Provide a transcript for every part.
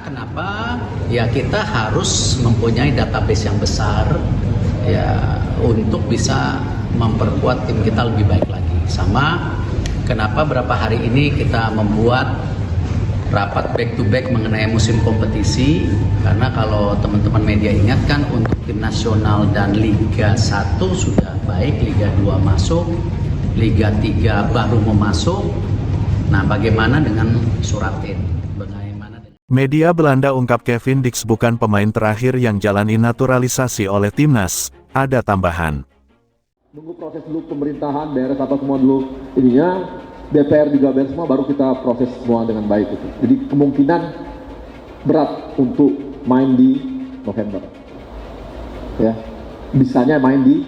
kenapa? Ya kita harus mempunyai database yang besar ya untuk bisa memperkuat tim kita lebih baik lagi. Sama kenapa berapa hari ini kita membuat rapat back to back mengenai musim kompetisi, karena kalau teman-teman media ingat kan untuk tim nasional dan Liga 1 sudah baik, Liga 2 masuk, Liga 3 baru mau masuk. Nah, bagaimana dengan Suratin? Media Belanda ungkap Kevin Dix bukan pemain terakhir yang jalani naturalisasi oleh timnas, ada tambahan. Nunggu proses dulu pemerintahan, beres apa semua dulu ininya, DPR juga beres semua, baru kita proses semua dengan baik itu. Jadi kemungkinan berat untuk main di November. Ya, bisanya main di,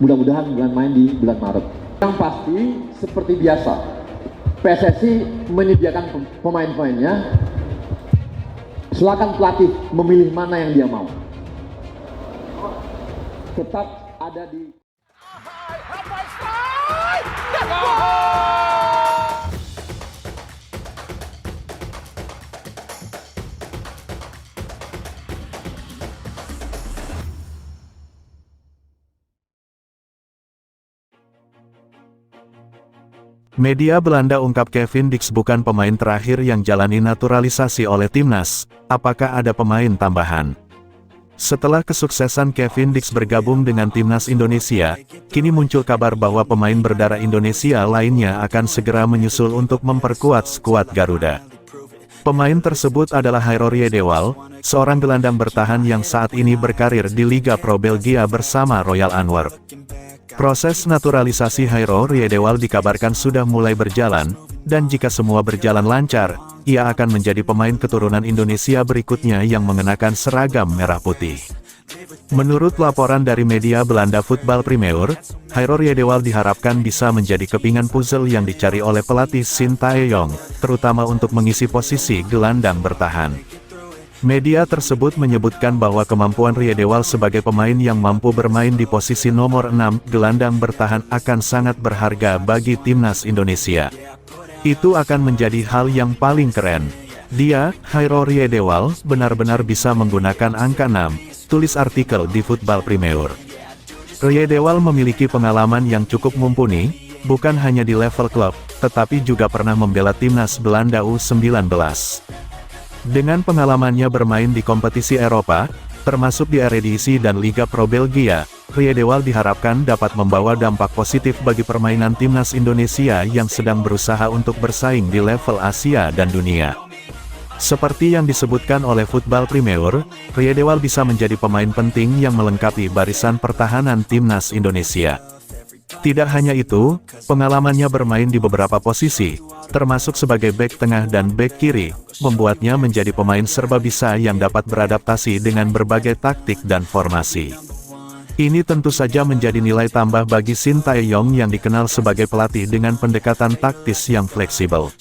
mudah-mudahan main di bulan Maret. Yang pasti seperti biasa, PSSI menyediakan pemain-pemainnya. Silakan pelatih memilih mana yang dia mau. Tetap ada di. Media Belanda ungkap Kevin Dix bukan pemain terakhir yang jalani naturalisasi oleh timnas, apakah ada pemain tambahan? Setelah kesuksesan Kevin Dix bergabung dengan timnas Indonesia, kini muncul kabar bahwa pemain berdarah Indonesia lainnya akan segera menyusul untuk memperkuat skuad Garuda. Pemain tersebut adalah Hairo Riedewald, seorang gelandang bertahan yang saat ini berkarir di Liga Pro Belgia bersama Royal Antwerp. Proses naturalisasi Hairo Riedewald dikabarkan sudah mulai berjalan, dan jika semua berjalan lancar, ia akan menjadi pemain keturunan Indonesia berikutnya yang mengenakan seragam merah putih. Menurut laporan dari media Belanda Voetbal Premier, Hairo Riedewald diharapkan bisa menjadi kepingan puzzle yang dicari oleh pelatih Shin Tae-yong, terutama untuk mengisi posisi gelandang bertahan. Media tersebut menyebutkan bahwa kemampuan Riedewald sebagai pemain yang mampu bermain di posisi nomor 6 gelandang bertahan akan sangat berharga bagi timnas Indonesia. Itu akan menjadi hal yang paling keren. Dia, Hairo Riedewald, benar-benar bisa menggunakan angka 6, tulis artikel di Voetbal Premier. Riedewald memiliki pengalaman yang cukup mumpuni, bukan hanya di level klub, tetapi juga pernah membela timnas Belanda U19. Dengan pengalamannya bermain di kompetisi Eropa, termasuk di Eredivisie dan Liga Pro Belgia, Riedewald diharapkan dapat membawa dampak positif bagi permainan timnas Indonesia yang sedang berusaha untuk bersaing di level Asia dan dunia. Seperti yang disebutkan oleh Voetbal Premier, Riedewald bisa menjadi pemain penting yang melengkapi barisan pertahanan timnas Indonesia. Tidak hanya itu, pengalamannya bermain di beberapa posisi, termasuk sebagai bek tengah dan bek kiri, membuatnya menjadi pemain serba bisa yang dapat beradaptasi dengan berbagai taktik dan formasi. Ini tentu saja menjadi nilai tambah bagi Shin Tae-yong yang dikenal sebagai pelatih dengan pendekatan taktis yang fleksibel.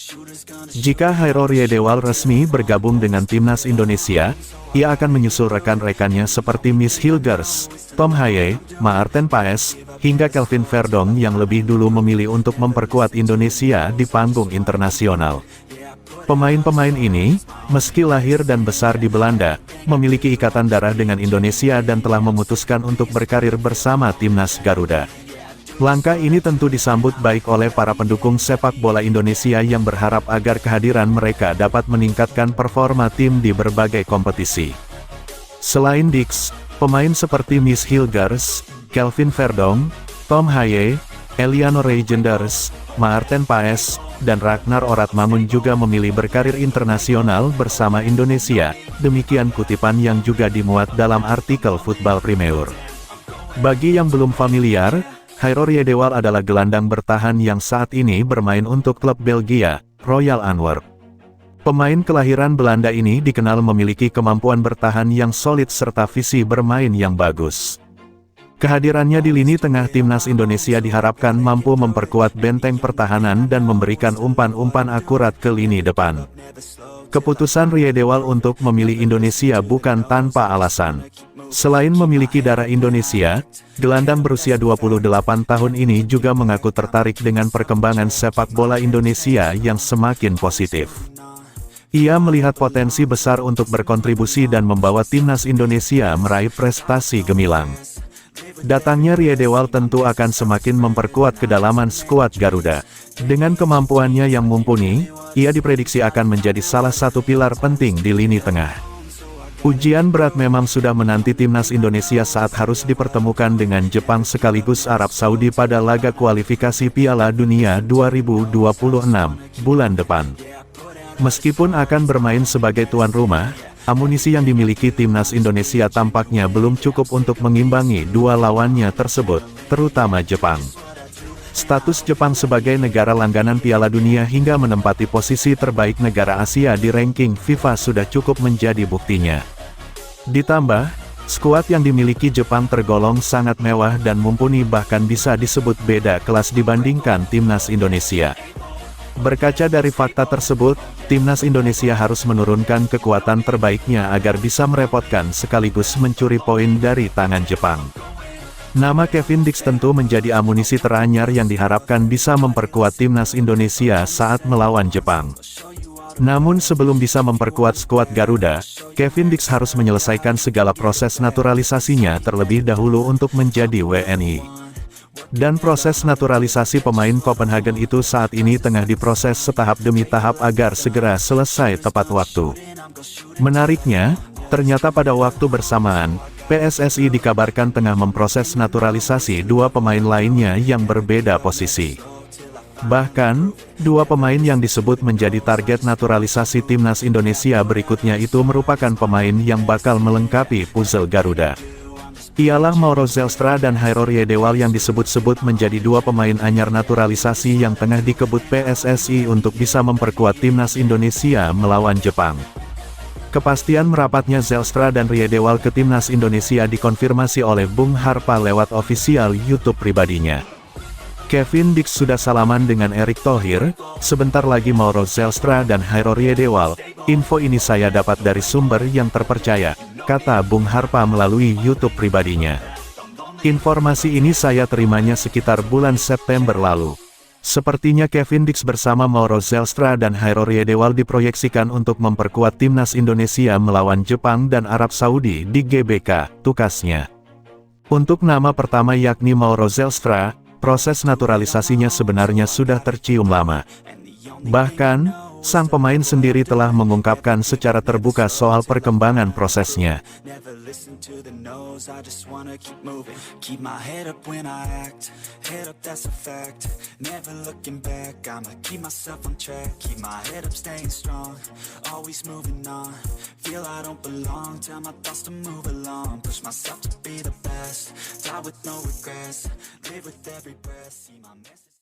Jika Hairo Riedewald resmi bergabung dengan timnas Indonesia, ia akan menyusul rekan-rekannya seperti Mies Hilgers, Tom Haye, Maarten Paes, hingga Kelvin Verdonk yang lebih dulu memilih untuk memperkuat Indonesia di panggung internasional. Pemain-pemain ini, meski lahir dan besar di Belanda, memiliki ikatan darah dengan Indonesia dan telah memutuskan untuk berkarir bersama timnas Garuda. Langkah ini tentu disambut baik oleh para pendukung sepak bola Indonesia yang berharap agar kehadiran mereka dapat meningkatkan performa tim di berbagai kompetisi. Selain Dix, pemain seperti Mies Hilgers, Kelvin Verdonk, Tom Haye, Eliano Reijenders, Maarten Paes, dan Ragnar Oratmangun juga memilih berkarir internasional bersama Indonesia, demikian kutipan yang juga dimuat dalam artikel Voetbal Premier. Bagi yang belum familiar, Hairo Riedewald adalah gelandang bertahan yang saat ini bermain untuk klub Belgia, Royal Antwerp. Pemain kelahiran Belanda ini dikenal memiliki kemampuan bertahan yang solid serta visi bermain yang bagus. Kehadirannya di lini tengah timnas Indonesia diharapkan mampu memperkuat benteng pertahanan dan memberikan umpan-umpan akurat ke lini depan. Keputusan Riedewald untuk memilih Indonesia bukan tanpa alasan. Selain memiliki darah Indonesia, gelandang berusia 28 tahun ini juga mengaku tertarik dengan perkembangan sepak bola Indonesia yang semakin positif. Ia melihat potensi besar untuk berkontribusi dan membawa timnas Indonesia meraih prestasi gemilang. Datangnya Riedewald tentu akan semakin memperkuat kedalaman skuad Garuda. Dengan kemampuannya yang mumpuni, ia diprediksi akan menjadi salah satu pilar penting di lini tengah. Ujian berat memang sudah menanti timnas Indonesia saat harus dipertemukan dengan Jepang sekaligus Arab Saudi pada laga kualifikasi Piala Dunia 2026 bulan depan. Meskipun akan bermain sebagai tuan rumah, amunisi yang dimiliki timnas Indonesia tampaknya belum cukup untuk mengimbangi dua lawannya tersebut, terutama Jepang. Status Jepang sebagai negara langganan Piala Dunia hingga menempati posisi terbaik negara Asia di ranking FIFA sudah cukup menjadi buktinya. Ditambah, skuad yang dimiliki Jepang tergolong sangat mewah dan mumpuni, bahkan bisa disebut beda kelas dibandingkan timnas Indonesia. Berkaca dari fakta tersebut, timnas Indonesia harus menurunkan kekuatan terbaiknya agar bisa merepotkan sekaligus mencuri poin dari tangan Jepang. Nama Kevin Dix tentu menjadi amunisi teranyar yang diharapkan bisa memperkuat timnas Indonesia saat melawan Jepang. Namun sebelum bisa memperkuat skuad Garuda, Kevin Dix harus menyelesaikan segala proses naturalisasinya terlebih dahulu untuk menjadi WNI. Dan proses naturalisasi pemain Copenhagen itu saat ini tengah diproses setahap demi tahap agar segera selesai tepat waktu. Menariknya, ternyata pada waktu bersamaan, PSSI dikabarkan tengah memproses naturalisasi dua pemain lainnya yang berbeda posisi. Bahkan, dua pemain yang disebut menjadi target naturalisasi timnas Indonesia berikutnya itu merupakan pemain yang bakal melengkapi puzzle Garuda. Ialah Mauro Zelstra dan Hairo Riedewald yang disebut-sebut menjadi dua pemain anyar naturalisasi yang tengah dikebut PSSI untuk bisa memperkuat timnas Indonesia melawan Jepang. Kepastian merapatnya Zelstra dan Riedewald ke timnas Indonesia dikonfirmasi oleh Bung Harpa lewat official YouTube pribadinya. Kevin Dix sudah salaman dengan Erick Thohir, sebentar lagi Mauro Zelstra dan Hairo Riedewald. Info ini saya dapat dari sumber yang terpercaya, kata Bung Harpa melalui YouTube pribadinya. Informasi ini saya terimanya sekitar bulan September lalu. Sepertinya Kevin Dix bersama Mauro Zelstra dan Hairo Riedewald diproyeksikan untuk memperkuat timnas Indonesia melawan Jepang dan Arab Saudi di GBK, tukasnya. Untuk nama pertama yakni Mauro Zelstra, proses naturalisasinya sebenarnya sudah tercium lama. Bahkan, sang pemain sendiri telah mengungkapkan secara terbuka soal perkembangan prosesnya.